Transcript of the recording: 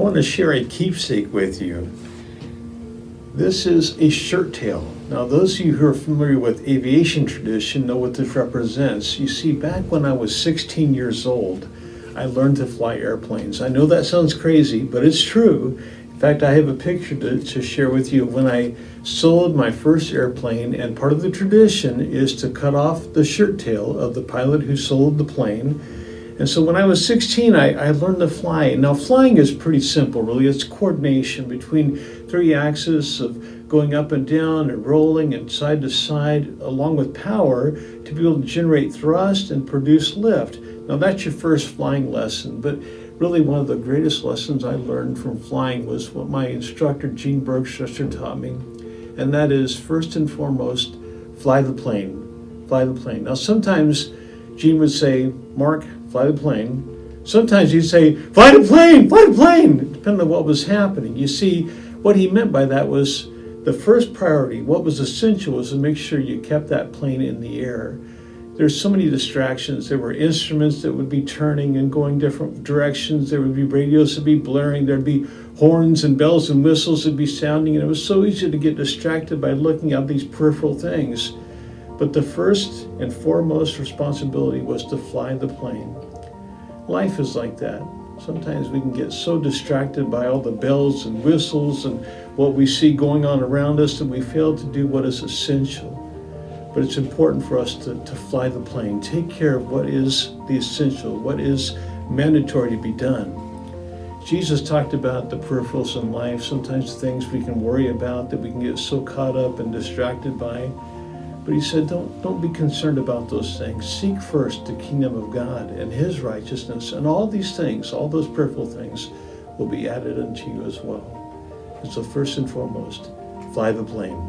want to share a keepsake with you. This is a shirt tail. Now, those of you who are familiar with aviation tradition know what this represents. You see, back when I was 16 years old, I learned to fly airplanes. I know that sounds crazy, but it's true. In fact, I have a picture to share with you of when I soloed my first airplane, and part of the tradition is to cut off the shirt tail of the pilot who soloed the plane. And so when I was 16, I learned to fly. Now, flying is pretty simple, really. It's coordination between three axes of going up and down and rolling and side to side, along with power to be able to generate thrust and produce lift. Now, that's your first flying lesson, but really one of the greatest lessons I learned from flying was what my instructor, Gene Bergstresser, taught me, and that is, first and foremost, fly the plane. Fly the plane. Now, sometimes Gene would say, Mark, fly the plane. Sometimes he'd say, fly the plane, fly the plane, depending on what was happening. You see, what he meant by that was the first priority, what was essential, was to make sure you kept that plane in the air. There's so many distractions. There were instruments that would be turning and going different directions. There would be radios that would be blaring. There'd be horns and bells and whistles that would be sounding. And it was so easy to get distracted by looking at these peripheral things. But the first and foremost responsibility was to fly the plane. Life is like that. Sometimes we can get so distracted by all the bells and whistles and what we see going on around us that we fail to do what is essential. But it's important for us to fly the plane, take care of what is the essential, what is mandatory to be done. Jesus talked about the peripherals in life, sometimes things we can worry about that we can get so caught up and distracted by. But he said, don't be concerned about those things. Seek first the kingdom of God and his righteousness, and all these things, all those peripheral things, will be added unto you as well. And so first and foremost, fly the plane.